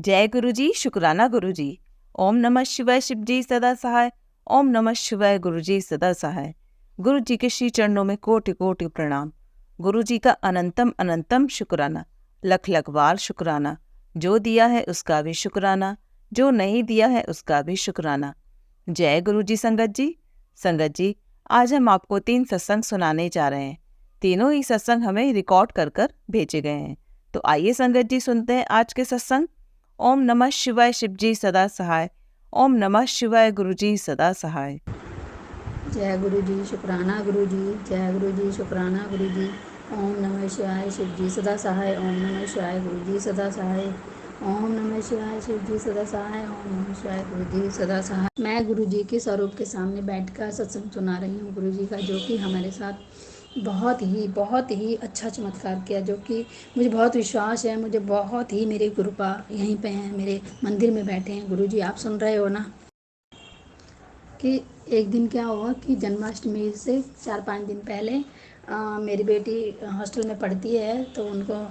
जय गुरु जी, शुक्राना गुरु जी। ओम नमः शिवाय, शिव जी सदा सहाय। ओम नमः शिवाय, गुरु जी सदा सहाय। गुरु जी के श्री चरणों में कोटि कोटि प्रणाम। गुरु जी का अनंतम अनंतम शुक्राना, लख लख बार शुक्राना। जो दिया है उसका भी शुक्राना, जो नहीं दिया है उसका भी शुक्राना। जय गुरु जी। संगत जी, आज हम आपको 3 सत्संग सुनाने जा रहे हैं। तीनों ही सत्संग हमें रिकॉर्ड कर कर भेजे गए हैं। तो आइए संगत जी, सुनते हैं आज के सत्संग। ओम नमः शिवाय, शिव जी सदा सहाय। ओम नमः शिवाय, गुरु जी सदा सहाय। जय गुरु जी, शुक्राना गुरु जी। जय गुरु जी, शुक्राना गुरु जी। ओम नमः शिवाय, शिव जी सदा सहाय। ओम नमः शिवाय, गुरु जी सदा सहाय। ओम नमः शिवाय, शिव जी सदा सहाय। ओम नमः शिवाय, गुरु जी सदा सहाय। मैं गुरु जी के स्वरूप के सामने बैठकर सत्संग सुना रही हूँ गुरु जी का, जो कि हमारे साथ बहुत ही अच्छा चमत्कार किया, जो कि मुझे बहुत विश्वास है। मुझे बहुत ही मेरे कृपा यहीं पे हैं, मेरे मंदिर में बैठे हैं गुरु जी। आप सुन रहे हो ना कि एक दिन क्या हुआ कि जन्माष्टमी से 4-5 दिन पहले मेरी बेटी हॉस्टल में पढ़ती है, तो उनको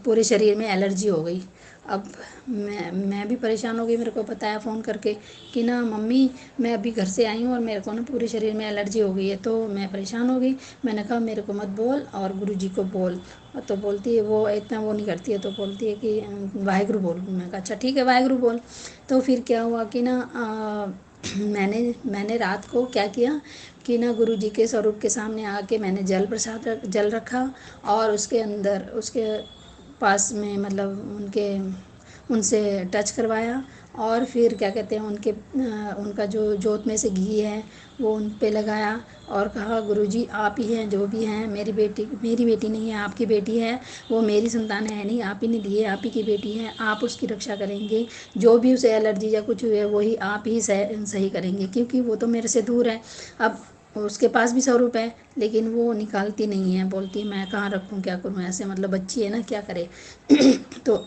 पूरे शरीर में एलर्जी हो गई। अब मैं भी परेशान हो गई। मेरे को बताया फ़ोन करके कि ना मम्मी, मैं अभी घर से आई हूँ और मेरे को ना पूरे शरीर में एलर्जी हो गई है। तो मैं परेशान हो गई। मैंने कहा मेरे को मत बोल और गुरुजी को बोल। तो बोलती है, वो इतना वो नहीं करती है, तो बोलती है कि वाहेगुरु बोल। मैं कहा अच्छा ठीक है, वाहेगुरु बोल। तो फिर क्या हुआ कि ना मैंने रात को क्या किया कि ना गुरु जी के स्वरूप के सामने आके मैंने जल रखा, और उसके अंदर उसके पास में मतलब उनसे टच करवाया। और फिर क्या कहते हैं, उनका जो जोत में से घी है वो उन पे लगाया, और कहा गुरुजी आप ही हैं, जो भी हैं। मेरी बेटी नहीं है, आपकी बेटी है। वो मेरी संतान है नहीं, आप ही ने दी है, आप ही की बेटी है। आप उसकी रक्षा करेंगे। जो भी उसे एलर्जी या कुछ हुए वही आप ही सही करेंगे, क्योंकि वो तो मेरे से दूर है। अब उसके पास भी स्वरूप है, लेकिन वो निकालती नहीं है, बोलती है मैं कहाँ रखूँ, क्या करूँ, ऐसे मतलब बच्ची है ना, क्या करे। तो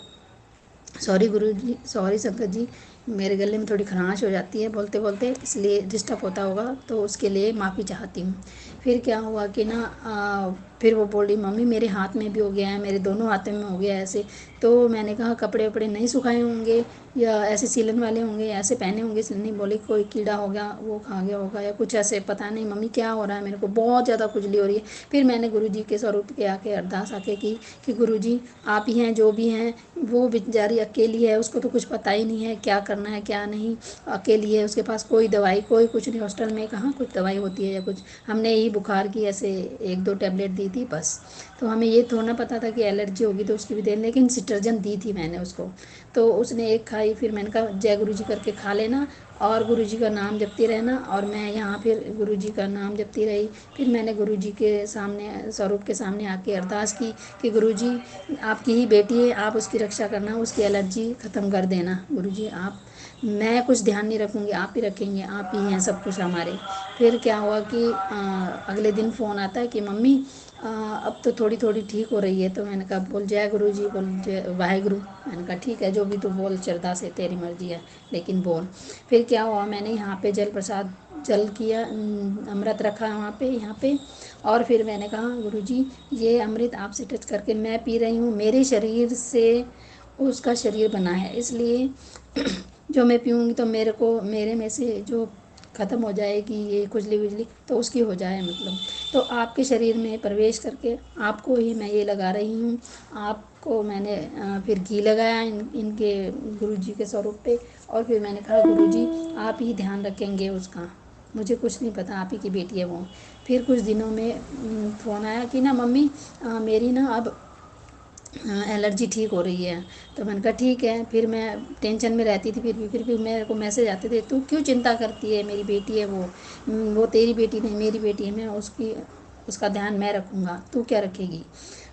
सॉरी गुरु जी, सॉरी संगत जी, मेरे गले में थोड़ी खराश हो जाती है बोलते बोलते, इसलिए डिस्टर्ब होता होगा, तो उसके लिए माफ़ी चाहती हूँ। फिर क्या हुआ कि ना फिर वो बोल रही मम्मी मेरे हाथ में भी हो गया है, मेरे दोनों हाथों में हो गया है ऐसे। तो मैंने कहा कपड़े वपड़े नहीं सुखाए होंगे, या ऐसे सिलन वाले होंगे, ऐसे पहने होंगे सिलनी। बोली कोई कीड़ा हो गया, वो खा गया होगा या कुछ ऐसे, पता नहीं मम्मी क्या हो रहा है, मेरे को बहुत ज़्यादा खुजली हो रही है। फिर मैंने गुरु जी के स्वरूप के आके अरदास आके की कि गुरु जी आप ही हैं, जो भी हैं। वो बेचारी अकेली है, उसको तो कुछ पता ही नहीं है क्या करना है क्या नहीं। अकेली है, उसके पास कोई दवाई कोई कुछ नहीं। हॉस्टल में कहाँ कुछ दवाई होती है या कुछ। हमने ही बुखार की ऐसे 1-2 टैबलेट दी थी बस। तो हमें ये थोड़ा पता था कि एलर्जी होगी तो उसकी भी दे, लेकिन सिट्रजन दी थी मैंने उसको। तो उसने एक खाई, फिर मैंने कहा जय गुरु जी करके खा लेना, और गुरु जी का नाम जपती रहना। और मैं यहाँ फिर गुरु जी का नाम जपती रही। फिर मैंने गुरु जी के सामने स्वरूप के सामने आके अरदास की कि गुरु जी आपकी ही बेटी है, आप उसकी रक्षा करना, उसकी एलर्जी ख़त्म कर देना गुरु जी आप। मैं कुछ ध्यान नहीं रखूँगी, आप ही रखेंगे, आप ही हैं सब कुछ हमारे। फिर क्या हुआ कि अगले दिन फ़ोन आता है कि मम्मी अब तो थोड़ी थोड़ी ठीक हो रही है। तो मैंने कहा बोल जय गुरु जी, बोल जय वाहेगुरु। मैंने कहा ठीक है, जो भी तू बोल चरदा से तेरी मर्जी है, लेकिन बोल। फिर क्या हुआ, मैंने यहाँ पे जल प्रसाद जल किया, अमृत रखा वहाँ पे यहाँ पे। और फिर मैंने कहा गुरु जी ये अमृत आपसे टच करके मैं पी रही हूँ, मेरे शरीर से उसका शरीर बना है, इसलिए जो मैं पीऊँगी तो मेरे में से जो ख़त्म हो जाएगी ये खुजली वुजली, तो उसकी हो जाए मतलब। तो आपके शरीर में प्रवेश करके आपको ही मैं ये लगा रही हूँ। आपको मैंने फिर घी लगाया इनके गुरुजी के स्वरूप पे। और फिर मैंने कहा गुरुजी आप ही ध्यान रखेंगे उसका, मुझे कुछ नहीं पता, आप ही की बेटी है वो। फिर कुछ दिनों में फ़ोन आया कि ना मम्मी मेरी ना अब एलर्जी ठीक हो रही है। तो मैंने कहा ठीक है। फिर मैं टेंशन में रहती थी, फिर भी मेरे को मैसेज आते थे तू क्यों चिंता करती है, मेरी बेटी है वो तेरी बेटी नहीं मेरी बेटी है, मैं उसका ध्यान मैं रखूँगा, तू क्या रखेगी।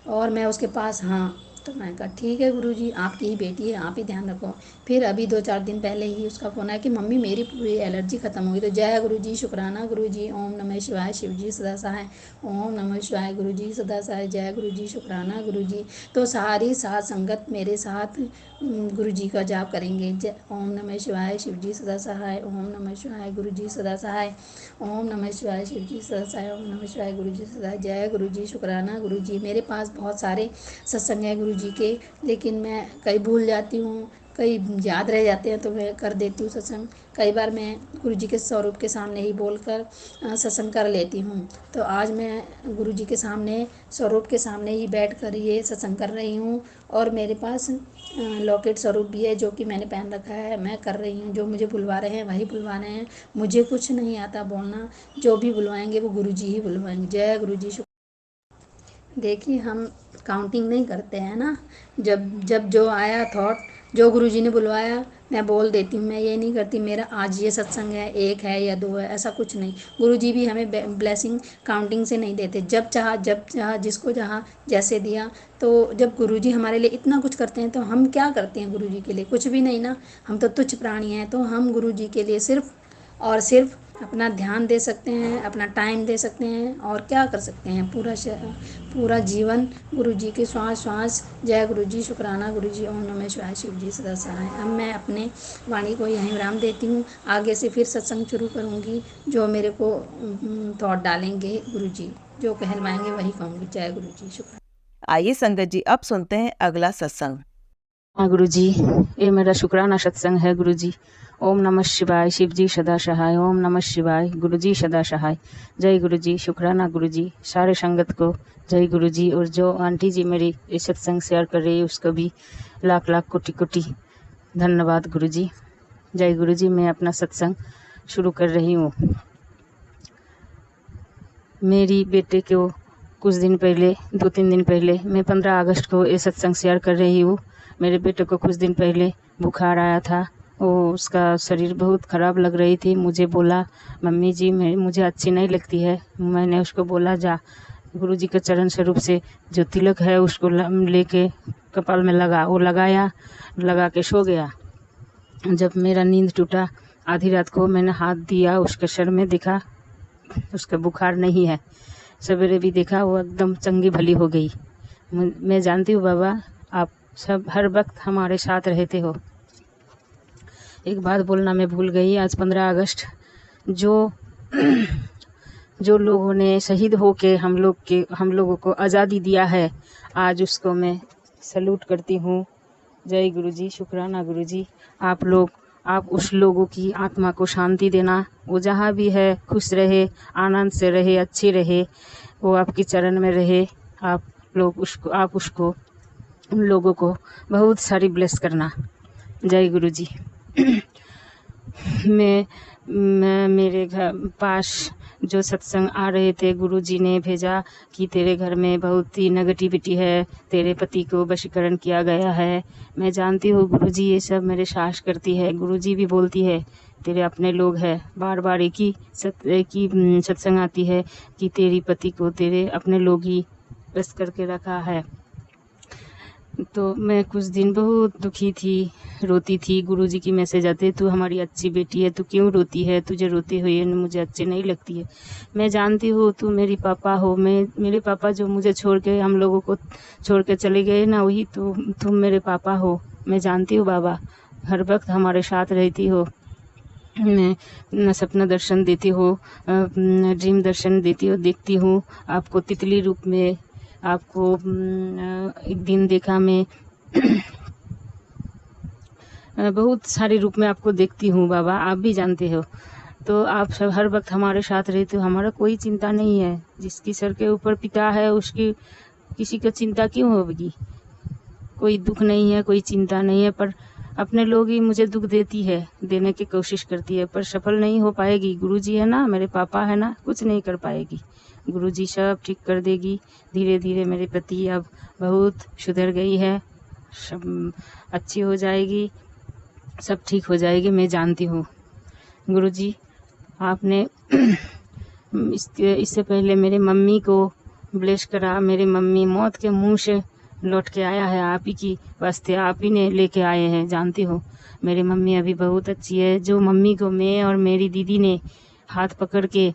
और मैं उसके पास, हाँ। तो मैंने कहा ठीक है गुरु जी आपकी ही बेटी है, आप ही ध्यान रखो। फिर अभी 2-4 दिन पहले ही उसका फ़ोन आया कि मम्मी मेरी पूरी एलर्जी ख़त्म हो गई। तो जय गुरु जी, शुक्राना गुरु जी। ओम नमः शिवाय, शिव जी सदा सहाय। ओम नमः शिवाय, गुरु जी सदा सहाय। जय गुरु जी, शुक्राना गुरु जी। तो सारी साथ संगत मेरे साथ गुरु जी का जाप करेंगे। जय ओम नमः शिवाय, शिव जी सदा सहाय। ओम नमः शिवाय, गुरु जी सदा सहाय। ओम नमः शिवाय, शिव जी सदा सहाय। ओम नमः शिवाय, गुरु जी सदा। जय गुरु जी, शुक्राना गुरु जी। मेरे पास बहुत सारे सत्संग है गुरु जी के, लेकिन मैं कई भूल जाती हूँ, कई याद रह जाते हैं तो मैं कर देती हूँ सत्संग। कई बार मैं गुरु जी के स्वरूप के सामने ही बोलकर सत्संग कर लेती हूँ। तो आज मैं गुरु जी के सामने स्वरूप के सामने ही बैठकर ये सत्संग कर रही हूँ। और मेरे पास लॉकेट स्वरूप भी है जो कि मैंने पहन रखा है। मैं कर रही हूँ, जो मुझे बुलवा रहे हैं वही बुलवा रहे हैं। मुझे कुछ नहीं आता बोलना, जो भी बुलवाएंगे वो गुरु जी ही बुलवाएंगे। जय गुरु जी। देखिए, हम काउंटिंग नहीं करते हैं ना। जब जब जो आया थॉट, जो गुरुजी ने बुलवाया मैं बोल देती हूँ। मैं ये नहीं करती मेरा आज ये सत्संग है, 1 है या 2 है, ऐसा कुछ नहीं। गुरुजी भी हमें ब्लेसिंग काउंटिंग से नहीं देते। जब चाहा जिसको जहाँ जैसे दिया। तो जब गुरुजी हमारे लिए इतना कुछ करते हैं तो हम क्या करते हैं गुरुजी के लिए? कुछ भी नहीं ना। हम तो तुच्छ प्राणी हैं। तो हम गुरुजी के लिए सिर्फ और सिर्फ अपना ध्यान दे सकते हैं, अपना टाइम दे सकते हैं, और क्या कर सकते हैं? पूरा जीवन गुरु जी के श्वास श्वास। जय गुरु जी, शुक्राना गुरु जी, ओम नमः शिवाय, शिव जी सदा सहाय। अब मैं अपने वाणी को यहीं विराम देती हूँ। आगे से फिर सत्संग शुरू करूँगी, जो मेरे को थॉट डालेंगे गुरु जी, जो कहलवाएंगे वही कहूँगी। जय गुरु जी, शुक्राना। आइए संगत जी, अब सुनते हैं अगला सत्संग। हाँ गुरु जी, ये मेरा शुक्राना सत्संग है गुरु जी। ओम नमः शिवाय, शिव जी सदा सहाय। ओम नमः शिवाय, गुरु जी सदा सहाय। जय गुरु जी, शुक्राना गुरु जी। सारे संगत को जय गुरु जी। और जो आंटी जी मेरी ये सत्संग शेयर कर रही है उसको भी लाख लाख कोटि कोटि धन्यवाद गुरु जी। जय गुरु जी। मैं अपना सत्संग शुरू कर रही हूँ। मेरी बेटे को कुछ दिन पहले, 2-3 दिन पहले, मैं 15 अगस्त को ये सत्संग शेयर कर रही हूँ। मेरे बेटे को कुछ दिन पहले बुखार आया था। वो उसका शरीर बहुत ख़राब लग रही थी। मुझे बोला, मम्मी जी मुझे अच्छी नहीं लगती है। मैंने उसको बोला, जा गुरु जी के चरण स्वरूप से जो तिलक है उसको लेके कपाल में लगा। वो लगा के सो गया। जब मेरा नींद टूटा आधी रात को, मैंने हाथ दिया उसके सर में, देखा उसका बुखार नहीं है। सवेरे भी देखा वो एकदम चंगी भली हो गई। मैं जानती हूँ बाबा, आप सब हर वक्त हमारे साथ रहते हो। एक बात बोलना मैं भूल गई। आज 15 अगस्त जो लोगों ने शहीद होके हम लोगों को आज़ादी दिया है, आज उसको मैं सैल्यूट करती हूँ। जय गुरु जी, शुक्राना गुरु जी। आप उस लोगों की आत्मा को शांति देना। वो जहाँ भी है खुश रहे, आनंद से रहे, अच्छी रहे, वो आपके चरण में रहे। आप उसको उन लोगों को बहुत सारी ब्लेस करना। जय गुरु जी। मैं मेरे घर पास जो सत्संग आ रहे थे, गुरु जी ने भेजा कि तेरे घर में बहुत ही नेगेटिविटी है, तेरे पति को वशीकरण किया गया है। मैं जानती हूँ गुरु जी ये सब मेरे सास करती है। गुरु जी भी बोलती है तेरे अपने लोग हैं। बार बार एक ही सत्संग आती है कि तेरी पति को तेरे अपने लोग ही बस करके रखा है। तो मैं कुछ दिन बहुत दुखी थी, रोती थी। गुरुजी की मैसेज आते, तू हमारी अच्छी बेटी है, तू क्यों रोती है, तुझे रोती हुई मुझे अच्छी नहीं लगती है। मैं जानती हूँ तू मेरी पापा हो। मेरे पापा जो मुझे छोड़ के, हम लोगों को छोड़ के चले गए ना, वही तुम मेरे पापा हो। मैं जानती हूँ बाबा, हर वक्त हमारे साथ रहती हो। मैं सपना दर्शन देती हो, ड्रीम दर्शन देती हो, देखती हूँ आपको तितली रूप में। आपको एक दिन देखा मैं बहुत सारे रूप में आपको देखती हूँ बाबा, आप भी जानते हो। तो आप सब हर वक्त हमारे साथ रहते हो, हमारा कोई चिंता नहीं है। जिसकी सर के ऊपर पिता है उसकी किसी को चिंता क्यों होगी? कोई दुख नहीं है, कोई चिंता नहीं है। पर अपने लोग ही मुझे दुख देती है, देने की कोशिश करती है, पर सफल नहीं हो पाएगी। गुरुजी है ना, मेरे पापा है ना, कुछ नहीं कर पाएगी। गुरुजी सब ठीक कर देगी। धीरे धीरे मेरे पति अब बहुत सुधर गई है, सब अच्छी हो जाएगी, सब ठीक हो जाएगी, मैं जानती हूँ। गुरुजी आपने इससे पहले मेरे मम्मी को ब्लेस करा। मेरी मम्मी मौत के मुंह से लौट के आया है, आप ही की वास्ते आप ही ने लेके आए हैं, जानती हो। मेरी मम्मी अभी बहुत अच्छी है। जो मम्मी को मैं और मेरी दीदी ने हाथ पकड़ के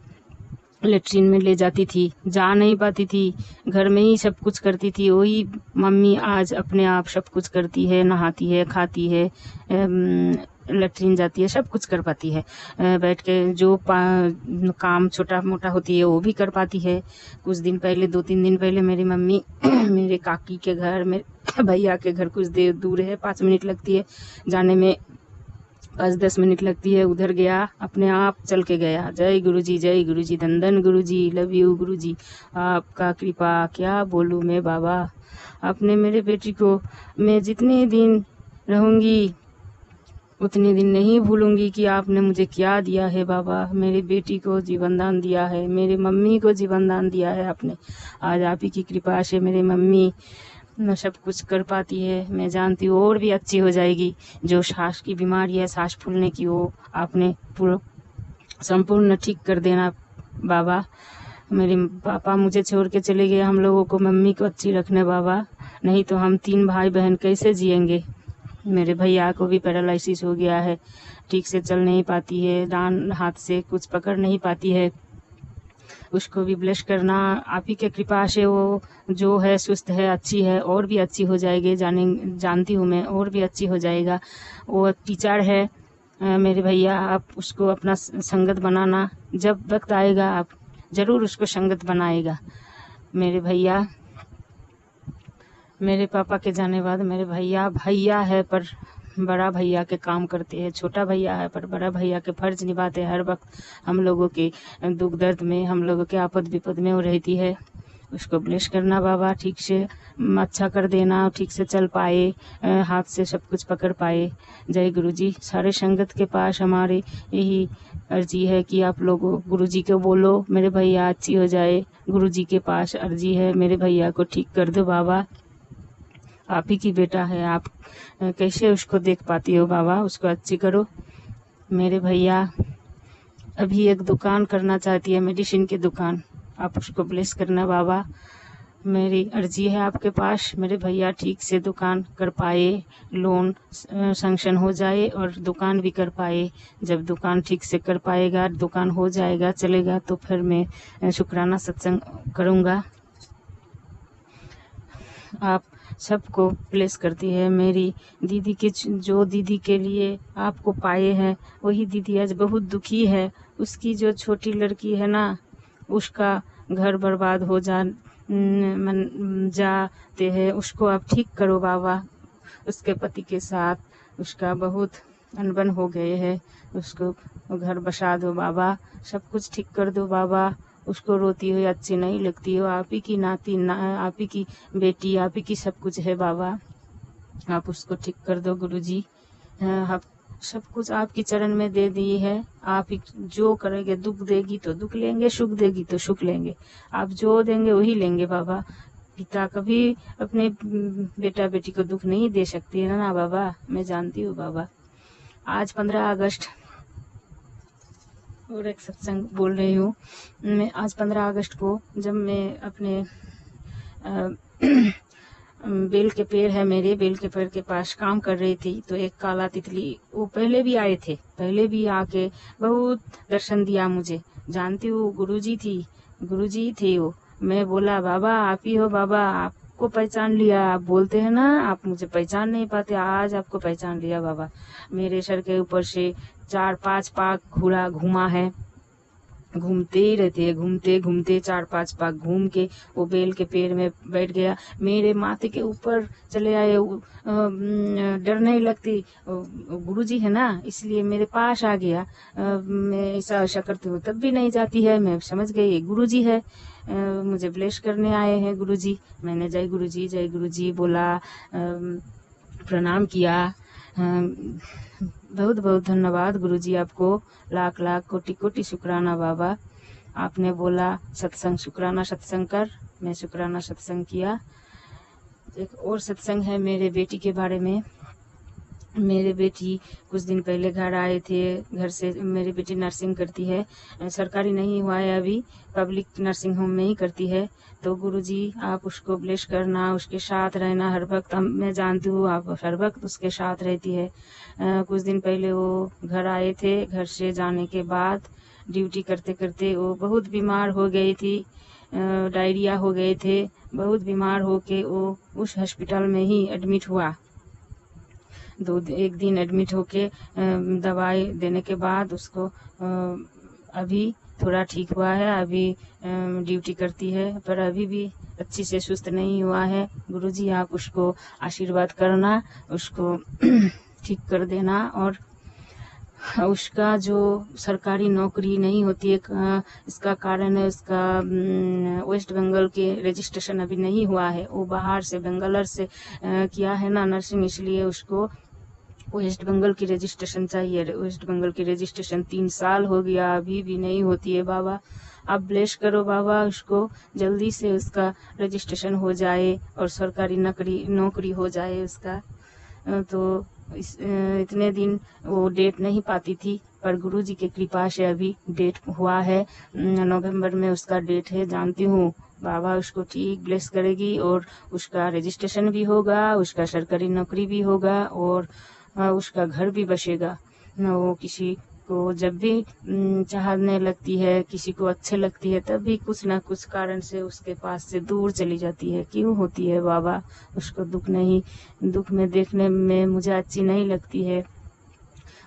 लेट्रिन में ले जाती थी, जा नहीं पाती थी, घर में ही सब कुछ करती थी। वही मम्मी आज अपने आप सब कुछ करती है, नहाती है, खाती है, लेट्रिन जाती है, सब कुछ कर पाती है। बैठ के जो काम छोटा मोटा होती है वो भी कर पाती है। कुछ दिन पहले 2-3 दिन पहले मेरी मम्मी मेरे काकी के घर, मेरे भैया के घर कुछ देर दूर है, 5 मिनट लगती है जाने में, 5-10 मिनट लगती है। उधर गया, अपने आप चल के गया। जय गुरुजी, जय गुरुजी, धन गुरुजी, लव यू गुरुजी, आपका कृपा क्या बोलूँ मैं बाबा। आपने मेरे बेटी को, मैं जितने दिन रहूँगी उतने दिन नहीं भूलूंगी कि आपने मुझे क्या दिया है बाबा। मेरी बेटी को जीवन दान दिया है, मेरी मम्मी को जीवन दान दिया है आपने। आज आप ही की कृपा से मेरी मम्मी न सब कुछ कर पाती है। मैं जानती हूँ और भी अच्छी हो जाएगी। जो सांस की बीमारी है, सांस फूलने की, वो आपने पूरा संपूर्ण ठीक कर देना बाबा। मेरे पापा मुझे छोड़ के चले गए, हम लोगों को, मम्मी को अच्छी रखना बाबा, नहीं तो हम 3 भाई बहन कैसे जिएंगे। मेरे भैया को भी पैरालिसिस हो गया है, ठीक से चल नहीं पाती है, डान हाथ से कुछ पकड़ नहीं पाती है। उसको भी ब्लेस करना आप ही के कृपा से। वो जो है सुस्त है, अच्छी है, और भी अच्छी हो जाएगी, जानती हूँ मैं, और भी अच्छी हो जाएगा। वो टीचर है मेरे भैया, आप उसको अपना संगत बनाना, जब वक्त आएगा आप ज़रूर उसको संगत बनाएगा। मेरे भैया, मेरे पापा के जाने बाद मेरे भैया है पर बड़ा भैया के काम करते हैं, छोटा भैया है पर बड़ा भैया के फर्ज निभाते हैं। हर वक्त हम लोगों के दुख दर्द में, हम लोगों के आपद विपद में वो रहती है। उसको ब्लेस करना बाबा, ठीक से अच्छा कर देना, ठीक से चल पाए, हाथ से सब कुछ पकड़ पाए। जय गुरुजी। सारे संगत के पास हमारी यही अर्जी है कि आप लोगों गुरुजी को बोलो मेरे भैया अच्छी हो जाए। गुरुजी के पास अर्जी है, मेरे भैया को ठीक कर दो बाबा। आप ही की बेटा है, आप कैसे उसको देख पाती हो बाबा, उसको अच्छी करो। मेरे भैया अभी एक दुकान करना चाहती है, मेडिसिन की दुकान, आप उसको ब्लेस करना बाबा। मेरी अर्जी है आपके पास, मेरे भैया ठीक से दुकान कर पाए, लोन सैंक्शन हो जाए और दुकान भी कर पाए। जब दुकान ठीक से कर पाएगा, दुकान हो जाएगा, चलेगा, तो फिर मैं शुक्राना सत्संग करूँगा। आप सबको ब्लेस करती है। मेरी दीदी के, जो दीदी के लिए आपको पाए हैं, वही दीदी आज बहुत दुखी है। उसकी जो छोटी लड़की है ना, उसका घर बर्बाद हो जाते हैं, उसको आप ठीक करो बाबा। उसके पति के साथ उसका बहुत अनबन हो गए है, उसको घर बसा दो बाबा, सब कुछ ठीक कर दो बाबा। उसको रोती हुई अच्छी नहीं लगती हो, आप ही की नाती आप ही की बेटी, आप ही की सब कुछ है बाबा। आप उसको ठीक कर दो गुरुजी। आप सब कुछ आपकी चरण में दे दी है, आप ही जो करेंगे। दुख देगी तो दुख लेंगे, सुख देगी तो सुख लेंगे, आप जो देंगे वही लेंगे बाबा। पिता कभी अपने बेटा बेटी को दुख नहीं दे सकती है ना बाबा, मैं जानती हूँ बाबा। आज 15 अगस्त और एक सत्संग बोल रही हूँ मैं। आज 15 अगस्त को जब मैं अपने बेल के पेड़ है, मेरे बेल के पेड़ के पास काम कर रही थी, तो एक काला तितली, वो पहले भी आए थे, पहले भी आके बहुत दर्शन दिया मुझे। जानती हूँ गुरुजी थे वो। मैं बोला बाबा आप ही हो बाबा, आपको पहचान लिया। आप बोलते हैं ना आप मुझे पहचान नहीं पाते, आज आपको पहचान लिया बाबा। मेरे सर के ऊपर से 4-5 पाक घुमा है, घूमते ही रहते हैं, घूमते घूमते 4-5 पाक घूम के वो बेल के पेड़ में बैठ गया, मेरे माथे के ऊपर चले आए। डर नहीं लगती, गुरुजी है ना, इसलिए मेरे पास आ गया। मैं ऐसा करती हूँ तब भी नहीं जाती है, मैं समझ गई गुरुजी है, मुझे ब्लेस करने आए हैं गुरुजी। मैंने जय गुरुजी बोला, प्रणाम किया। बहुत बहुत धन्यवाद गुरुजी, आपको लाख लाख कोटि कोटि शुक्राना बाबा। आपने बोला सत्संग, शुक्राना सत्संग कर, मैं शुक्राना सत्संग किया। एक और सत्संग है मेरे बेटी के बारे में। मेरे बेटी कुछ दिन पहले घर आए थे, घर से, मेरी बेटी नर्सिंग करती है, सरकारी नहीं हुआ है अभी, पब्लिक नर्सिंग होम में ही करती है। तो गुरुजी आप उसको ब्लेस करना, उसके साथ रहना हर वक्त। मैं जानती हूँ आप हर वक्त उसके साथ रहती है। कुछ दिन पहले वो घर आए थे, घर से जाने के बाद ड्यूटी करते करते वो बहुत बीमार हो गई थी, डायरिया हो गए थे, बहुत बीमार हो के वो उस हॉस्पिटल में ही एडमिट हुआ। एक दिन एडमिट होके दवाई देने के बाद उसको अभी थोड़ा ठीक हुआ है, अभी ड्यूटी करती है, पर अभी भी अच्छी से सुस्त नहीं हुआ है। गुरुजी आप उसको आशीर्वाद करना, उसको ठीक कर देना, और उसका जो सरकारी नौकरी नहीं होती है, इसका कारण है उसका वेस्ट बंगाल के रजिस्ट्रेशन अभी नहीं हुआ है। वो बाहर से बेंगलोर से किया है ना नर्सिंग, इसलिए उसको वेस्ट बंगाल की रजिस्ट्रेशन चाहिए। वेस्ट बंगाल की रजिस्ट्रेशन 3 साल हो गया, अभी भी नहीं होती है। बाबा आप ब्लेस करो बाबा, उसको जल्दी से उसका रजिस्ट्रेशन हो जाए और सरकारी नौकरी हो जाए उसका। तो इतने दिन वो डेट नहीं पाती थी, पर गुरुजी की कृपा से अभी डेट हुआ है। नवंबर में उसका डेट है, जानती हूँ। बाबा उसको ठीक ब्लेस करेगी और उसका रजिस्ट्रेशन भी होगा, उसका सरकारी नौकरी भी होगा, और उसका घर भी बसेगा। वो किसी को जब भी चाहने लगती है, किसी को अच्छे लगती है, तब भी कुछ ना कुछ कारण से उसके पास से दूर चली जाती है। क्यों होती है बाबा? उसको दुख में देखने में मुझे अच्छी नहीं लगती है।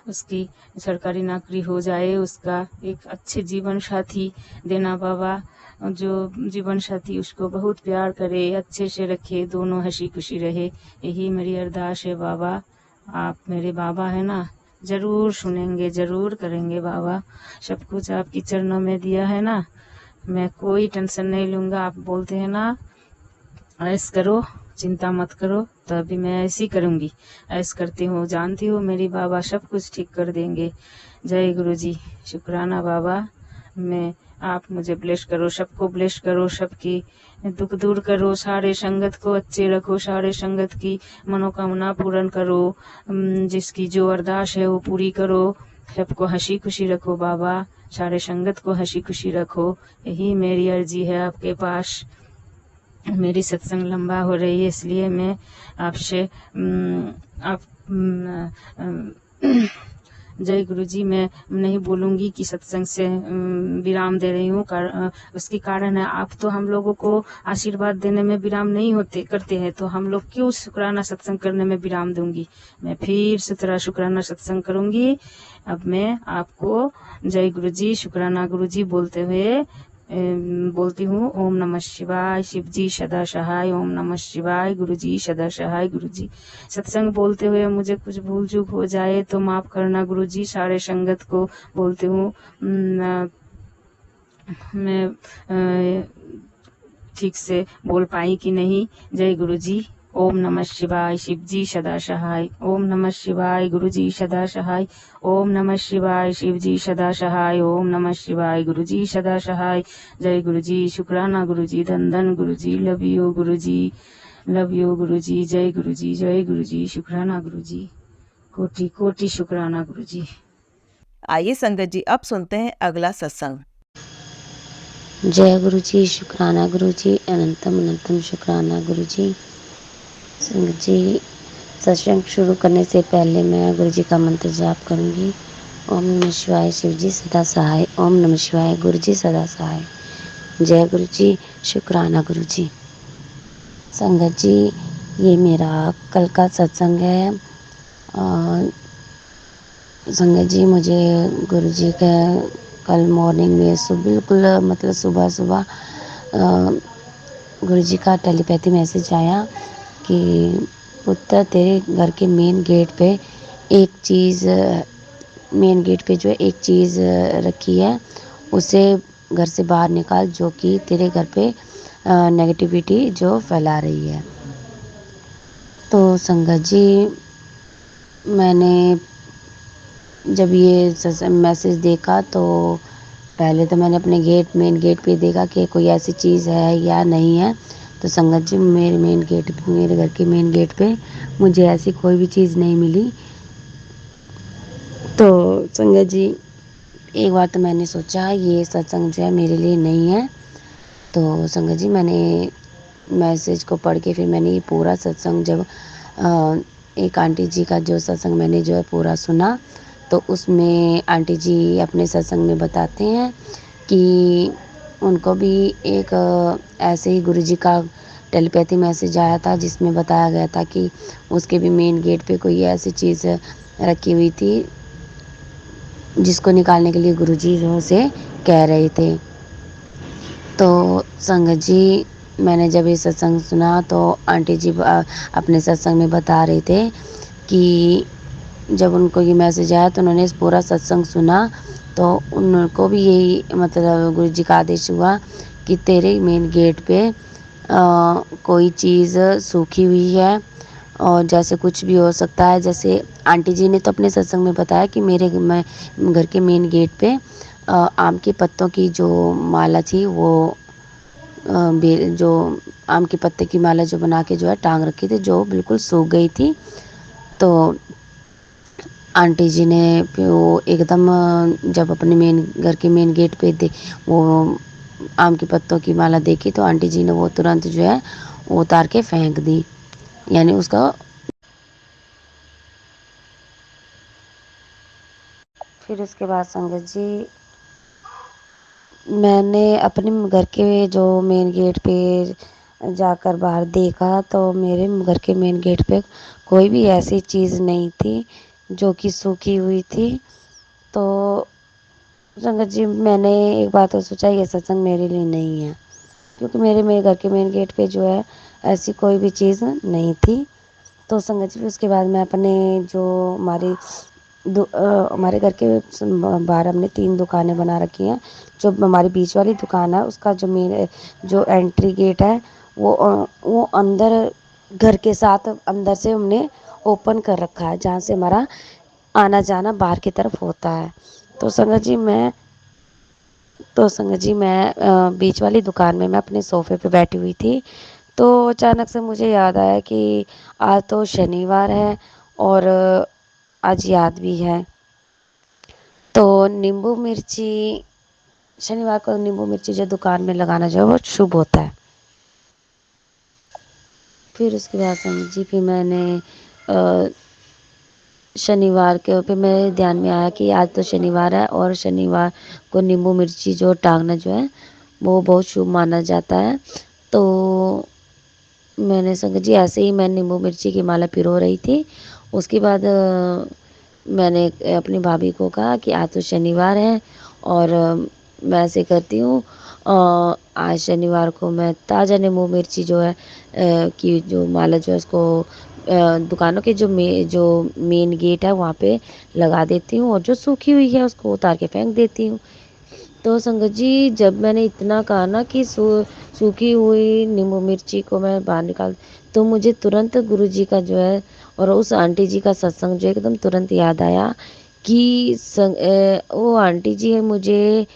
उसकी सरकारी नौकरी हो जाए, उसका एक अच्छे जीवन साथी देना बाबा, जो जीवन साथी उसको बहुत प्यार करे, अच्छे से रखे, दोनों हंसी खुशी रहे। यही मेरी अरदास है बाबा। आप मेरे बाबा है ना, जरूर सुनेंगे, जरूर करेंगे बाबा। सब कुछ आपकी चरणों में दिया है ना, मैं कोई टेंशन नहीं लूँगा। आप बोलते हैं ना ऐस करो, चिंता मत करो, तो अभी मैं ऐसी करूँगी, ऐस करती हूँ। जानती हूँ मेरी बाबा सब कुछ ठीक कर देंगे। जय गुरु जी, शुक्राना बाबा। मैं आप मुझे ब्लेस करो, सबको ब्लेस करो, सबकी दुख दूर करो, सारे संगत को अच्छे रखो, सारे संगत की मनोकामना पूर्ण करो, जिसकी जो अरदास है वो पूरी करो, सबको हंसी खुशी रखो बाबा, सारे संगत को हंसी खुशी रखो। यही मेरी अर्जी है आपके पास। मेरी सत्संग लंबा हो रही है, इसलिए मैं आपसे आप जय गुरु जी, मैं नहीं बोलूँगी कि सत्संग से विराम दे रही हूँ। उसकी कारण है आप तो हम लोगों को आशीर्वाद देने में विराम नहीं करते हैं, तो हम लोग क्यों शुक्राना सत्संग करने में विराम दूंगी। मैं फिर से तरह शुक्राना सत्संग करूँगी। अब मैं आपको जय गुरु जी, शुक्राना गुरु जी बोलते हुए बोलती हूँ। ओम नमः शिवाय, शिव जी सदा सहाय। ओम नमः शिवाय, गुरु जी सदा सहाय। गुरु जी, सत्संग बोलते हुए मुझे कुछ भूल चूक हो जाए तो माफ करना गुरु जी। सारे संगत को बोलती हूँ, मैं ठीक से बोल पाई कि नहीं। जय गुरु जी। ओम नमः शिवाय, शिव जी सदा सहाय। ओम नमः शिवाय, गुरु जी सदा सहाय। ओम नमः शिवाय, शिव जी सदा सहाय। ओम नमः शिवाय, गुरु जी सदा सहाय। जय गुरु जी, शुक्राना गुरु जी, धन धन गुरु जी, love you Guru ji, love you गुरु जी। जय गुरु जी, जय गुरु जी, शुक्राना गुरु जी, कोटि कोटि शुक्राना गुरु जी। आइए संगत जी, अब सुनते हैं अगला सत्संग। जय गुरु जी, शुक्राना गुरु जी, अनंतम अनंतम शुक्राना गुरु जी। संगत जी, सत्संग शुरू करने से पहले मैं गुरु जी का मंत्र जाप करूंगी। ओम नमः शिवाय, शिव जी सदा सहाय। ओम नमः शिवाय, गुरु जी सदा सहाय। जय गुरु जी, शुक्राना गुरु जी। संगत जी, ये मेरा कल का सत्संग है। संगत जी, मुझे गुरु जी का कल मॉर्निंग में बिल्कुल मतलब सुबह सुबह गुरु जी का टेलीपैथी मैसेज आया कि पुत्र तेरे घर के मेन गेट पे एक चीज़ जो एक चीज़ रखी है, उसे घर से बाहर निकाल, जो कि तेरे घर पे नेगेटिविटी जो फैला रही है। तो संगत जी, मैंने जब ये मैसेज देखा तो पहले तो मैंने अपने मेन गेट पे देखा कि कोई ऐसी चीज़ है या नहीं है। तो संगत जी, मेरे घर के मेन गेट पे मुझे ऐसी कोई भी चीज़ नहीं मिली। तो संगत जी, एक बार तो मैंने सोचा ये सत्संग जो है मेरे लिए नहीं है। तो संगत जी, मैंने मैसेज को पढ़ के फिर मैंने ये पूरा सत्संग जब एक आंटी जी का जो सत्संग मैंने जो है पूरा सुना, तो उसमें आंटी जी अपने सत्संग में बताते हैं कि उनको भी एक ऐसे ही गुरुजी का टेलीपैथी मैसेज आया था, जिसमें बताया गया था कि उसके भी मेन गेट पे कोई ऐसी चीज़ रखी हुई थी जिसको निकालने के लिए गुरुजी उसे कह रहे थे। तो संगत जी, मैंने जब ये सत्संग सुना तो आंटी जी अपने सत्संग में बता रहे थे कि जब उनको ये मैसेज आया तो उन्होंने इस पूरा सत्संग सुना, तो उनको भी यही मतलब गुरुजी का आदेश हुआ कि तेरे मेन गेट पे कोई चीज़ सूखी हुई है और जैसे कुछ भी हो सकता है। जैसे आंटी जी ने तो अपने सत्संग में बताया कि मेरे घर के मेन गेट पे आम के पत्तों की जो माला थी वो जो आम के पत्ते की माला जो बना के जो है टांग रखी थी, जो बिल्कुल सूख गई थी। तो आंटी जी ने फिर वो एकदम जब अपने घर के मेन गेट पे वो आम के पत्तों की माला देखी तो आंटी जी ने वो तुरंत जो है वो उतार के फेंक दी, यानी उसका। फिर उसके बाद संगत जी, मैंने अपने घर के जो मेन गेट पे जाकर बाहर देखा तो मेरे घर के मेन गेट पे कोई भी ऐसी चीज़ नहीं थी जो कि सूखी हुई थी। तो संगत जी, मैंने एक बात और सोचा, ये सत्संग मेरे लिए नहीं है, क्योंकि मेरे घर के मेन गेट पे जो है ऐसी कोई भी चीज़ नहीं थी। तो संगत जी, उसके बाद मैं अपने जो हमारे घर के बाहर हमने 3 दुकानें बना रखी हैं। जो हमारी बीच वाली दुकान है उसका जो एंट्री गेट है वो अंदर घर के साथ अंदर से हमने ओपन कर रखा है, जहाँ से हमारा आना जाना बाहर की तरफ होता है। तो संगत जी मैं बीच वाली दुकान में मैं अपने सोफ़े पे बैठी हुई थी, तो अचानक से मुझे याद आया कि आज तो शनिवार है और आज याद भी है, तो नींबू मिर्ची शनिवार को नींबू मिर्ची जो दुकान में लगाना जो है वो शुभ होता है। फिर उसके बाद संगत जी, फिर मैंने अ, शनिवार के फिर मेरे ध्यान में आया कि आज तो शनिवार है और शनिवार को नींबू मिर्ची जो टांगना जो है वो बहुत शुभ माना जाता है। तो मैंने संगत जी ऐसे ही मैं नींबू मिर्ची की माला पिरो रही थी। उसके बाद मैंने अपनी भाभी को कहा कि आज तो शनिवार है और मैं ऐसे करती हूँ, आज शनिवार को मैं ताज़ा नींबू मिर्ची जो है की जो माला जो है उसको दुकानों के जो मेन गेट है वहाँ पे लगा देती हूँ और जो सूखी हुई है उसको उतार के फेंक देती हूँ। तो संगत जी, जब मैंने इतना कहा ना कि सूखी हुई नींबू मिर्ची को मैं बाहर निकाल, तो मुझे तुरंत गुरुजी का जो है और उस आंटी जी का सत्संग जो एकदम तुरंत याद आया कि वो आंटी जी है मुझे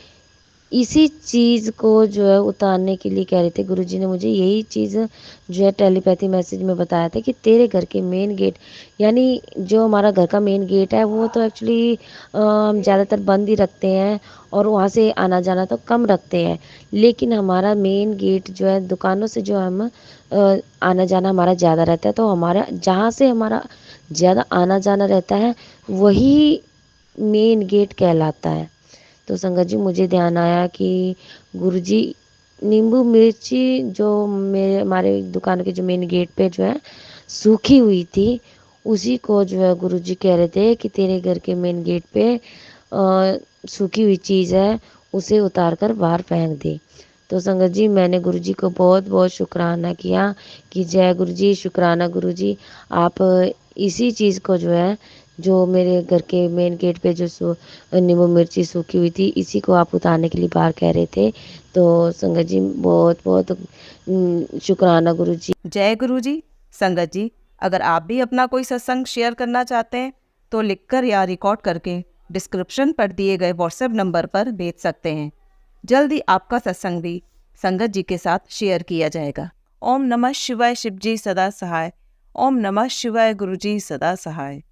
इसी चीज़ को जो है उतारने के लिए कह रहे थे। गुरुजी ने मुझे यही चीज़ जो है टेलीपैथी मैसेज में बताया था कि तेरे घर के मेन गेट, यानी जो हमारा घर का मेन गेट है वो तो एक्चुअली हम ज़्यादातर बंद ही रखते हैं और वहाँ से आना जाना तो कम रखते हैं, लेकिन हमारा मेन गेट जो है दुकानों से जो हम आना जाना हमारा ज़्यादा रहता है, तो हमारा जहाँ से हमारा ज़्यादा आना जाना रहता है वही मेन गेट कहलाता है। तो संगत जी, मुझे ध्यान आया कि गुरुजी नींबू मिर्ची जो हमारे दुकान के जो मेन गेट पे जो है सूखी हुई थी, उसी को जो है गुरुजी कह रहे थे कि तेरे घर के मेन गेट पे सूखी हुई चीज़ है, उसे उतार कर बाहर फेंक दे। तो संगत जी, मैंने गुरुजी को बहुत बहुत शुक्राना किया कि जय गुरुजी, शुक्राना गुरुजी, आप इसी चीज़ को जो है जो मेरे घर के मेन गेट पे जो नींबू मिर्ची सूखी हुई थी, इसी को आप उतारने के लिए बाहर कह रहे थे। तो संगत जी, बहुत बहुत शुक्राना गुरुजी। जय गुरु जी। संगत जी, अगर आप भी अपना कोई सत्संग शेयर करना चाहते हैं तो लिखकर या रिकॉर्ड करके डिस्क्रिप्शन पर दिए गए व्हाट्सएप नंबर पर भेज सकते हैं। जल्द ही आपका सत्संग भी संगत जी के साथ शेयर किया जाएगा। ओम नमः शिवाय, शिव जी सदा सहाय। ओम नमः शिवाय, गुरु जी सदा सहाय।